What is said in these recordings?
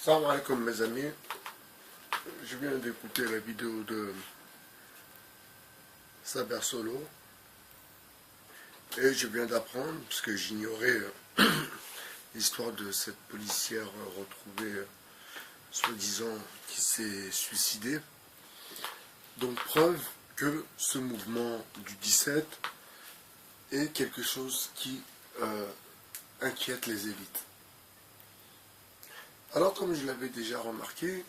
Salam alaikum mes amis, je viens d'écouter la vidéo de Saber Solo et je viens d'apprendre, parce que j'ignorais l'histoire de cette policière retrouvée soi-disant qui s'est suicidée. Donc preuve que ce mouvement du 17 est quelque chose qui inquiète les élites. Alors comme je l'avais déjà remarqué,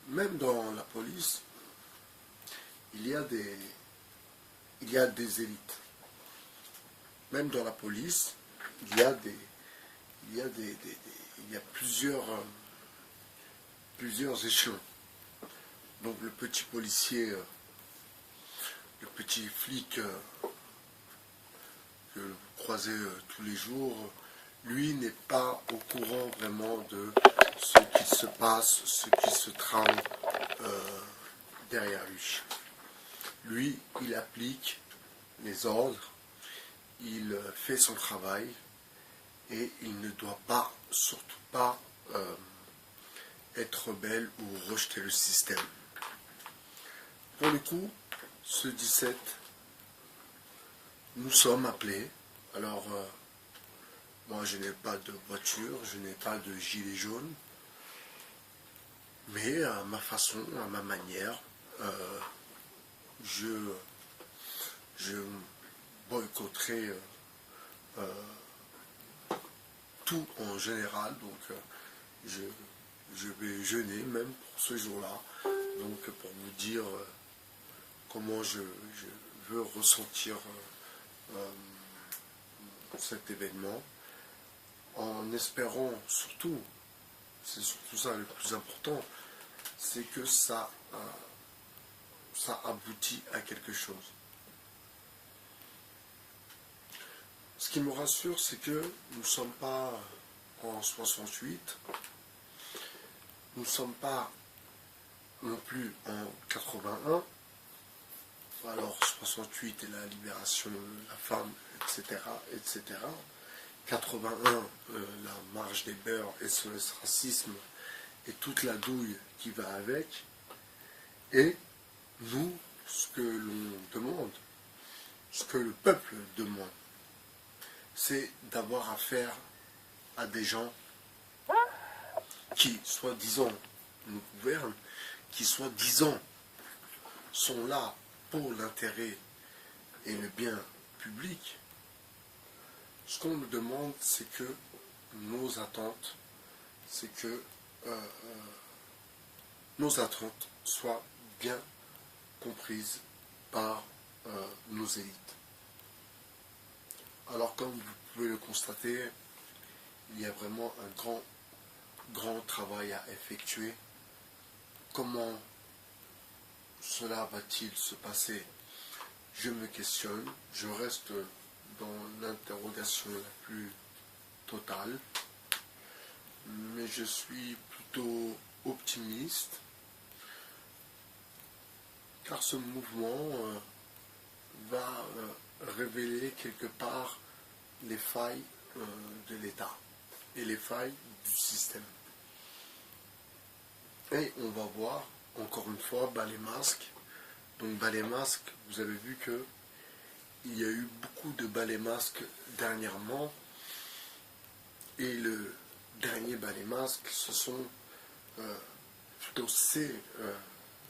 même dans la police, il y a des élites. Même dans la police, il y a plusieurs échelons. Donc le petit policier, le petit flic que vous croisez tous les jours, lui n'est pas au courant vraiment de ce qui se passe, ce qui se trame derrière lui. Lui, il applique les ordres, il fait son travail et il ne doit pas, surtout pas, être rebelle ou rejeter le système. Pour le coup, ce 17, nous sommes appelés. Alors, moi je n'ai pas de voiture, je n'ai pas de gilet jaune, mais à ma façon, à ma manière, je boycotterai tout en général, donc je vais jeûner même pour ce jour-là, donc pour vous dire comment je veux ressentir cet événement, en espérant surtout, c'est surtout ça le plus important, c'est que ça aboutit à quelque chose. Ce qui me rassure, c'est que nous ne sommes pas en 68, nous ne sommes pas non plus en 81, alors 68 est la libération de la femme, etc., etc. 81, la marche des beurs, SOS racisme, et toute la douille qui va avec. Et nous, ce que l'on demande, ce que le peuple demande, c'est d'avoir affaire à des gens qui, soi-disant, nous gouvernent, qui, soi-disant, sont là pour l'intérêt et le bien public. Ce qu'on nous demande, c'est que nos attentes, nos attentes soient bien comprises par nos élites. Alors comme vous pouvez le constater, il y a vraiment un grand travail à effectuer. Comment cela va-t-il se passer? Je me questionne, je reste dans l'interrogation la plus totale, mais je suis plutôt optimiste, car ce mouvement va révéler quelque part les failles de l'État et les failles du système. Et on va voir, encore une fois, bas les masques. Donc bas les masques, vous avez vu que il y a eu beaucoup de balais masques dernièrement, et le dernier balai masque, ce sont c'est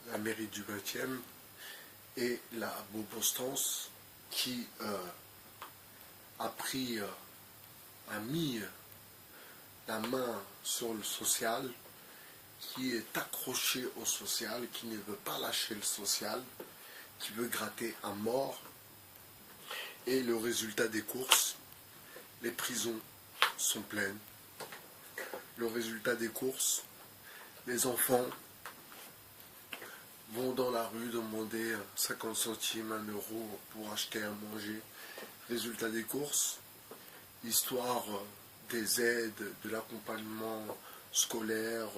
la mairie du 20e et la Beaubourg-Stance qui a mis la main sur le social, qui est accroché au social, qui ne veut pas lâcher le social, qui veut gratter à mort. Et le résultat des courses, les prisons sont pleines. Le résultat des courses, les enfants vont dans la rue demander 50 centimes, 1 euro pour acheter à manger. Résultat des courses, histoire des aides, de l'accompagnement scolaire,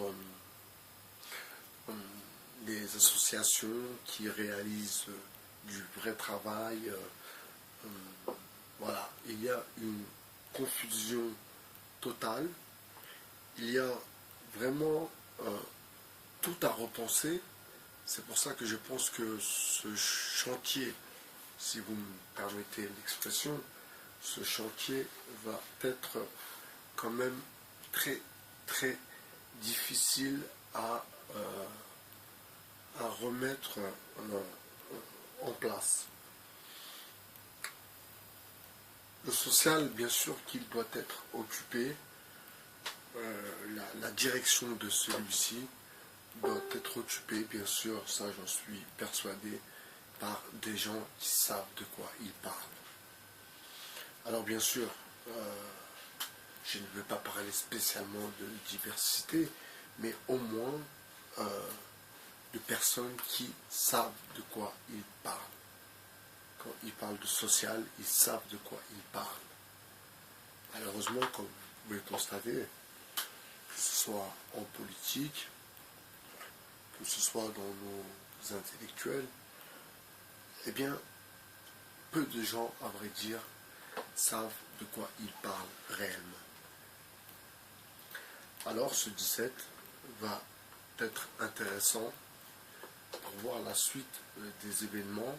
des associations qui réalisent du vrai travail. Voilà, il y a une confusion totale il y a vraiment tout à repenser. C'est pour ça que je pense que ce chantier, si vous me permettez l'expression, ce chantier va être quand même très très difficile à remettre en place. Le social, bien sûr qu'il doit être occupé, la direction de celui-ci doit être occupée, bien sûr, ça j'en suis persuadé, par des gens qui savent de quoi ils parlent. Alors bien sûr, je ne veux pas parler spécialement de diversité, mais au moins de personnes qui savent de quoi ils parlent. Quand ils parlent de social, ils savent de quoi ils parlent. Malheureusement, comme vous pouvez le constater, que ce soit en politique, que ce soit dans nos intellectuels, eh bien, peu de gens, à vrai dire, savent de quoi ils parlent réellement. Alors, ce 17 va être intéressant pour voir la suite des événements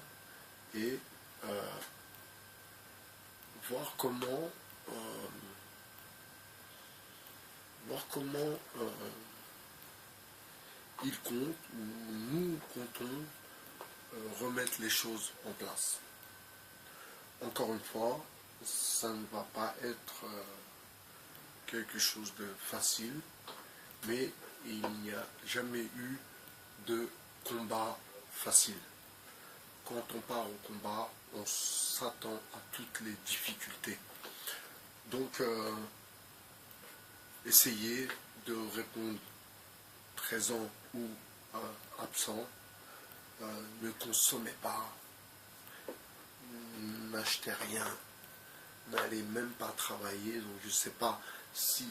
et voir comment ils comptent ou nous comptons remettre les choses en place. Encore une fois, ça ne va pas être quelque chose de facile, mais il n'y a jamais eu de combat facile. Quand on part au combat, on s'attend à toutes les difficultés. Donc, essayez de répondre présent ou absent. Ne consommez pas, n'achetez rien, n'allez même pas travailler. Donc je ne sais pas si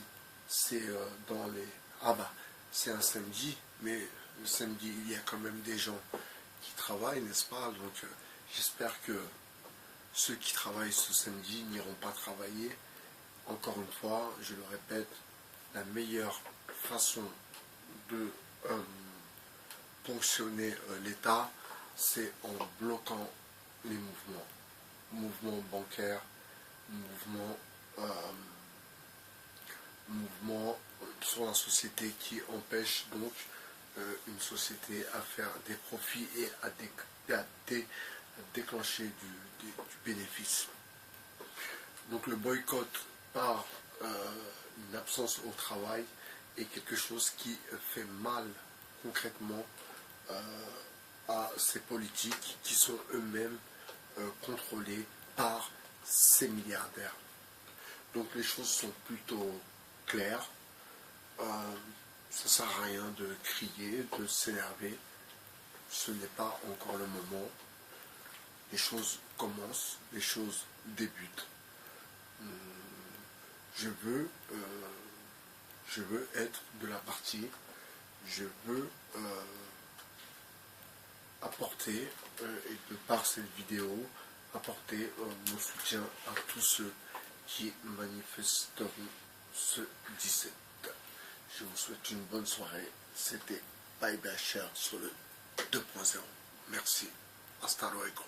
c'est dans les... Ah bah, c'est un samedi, mais le samedi, il y a quand même des gens qui travaillent, n'est-ce pas? Donc j'espère que ceux qui travaillent ce samedi n'iront pas travailler. Encore une fois, je le répète, la meilleure façon de ponctionner l'État, c'est en bloquant les mouvements bancaires, mouvements sur la société qui empêchent donc une société à faire des profits et à déclencher du bénéfice. Donc le boycott par une absence au travail est quelque chose qui fait mal concrètement à ces politiques qui sont eux-mêmes contrôlés par ces milliardaires. Donc les choses sont plutôt claires. Ça ne sert à rien de crier, de s'énerver. Ce n'est pas encore le moment. Les choses commencent, les choses débutent. Je veux être de la partie. Je veux apporter, et de par cette vidéo, apporter mon soutien à tous ceux qui manifesteront ce 17. Je vous souhaite une bonne soirée. C'était Bye Bye Cher sur le 2.0. Merci. Hasta luego.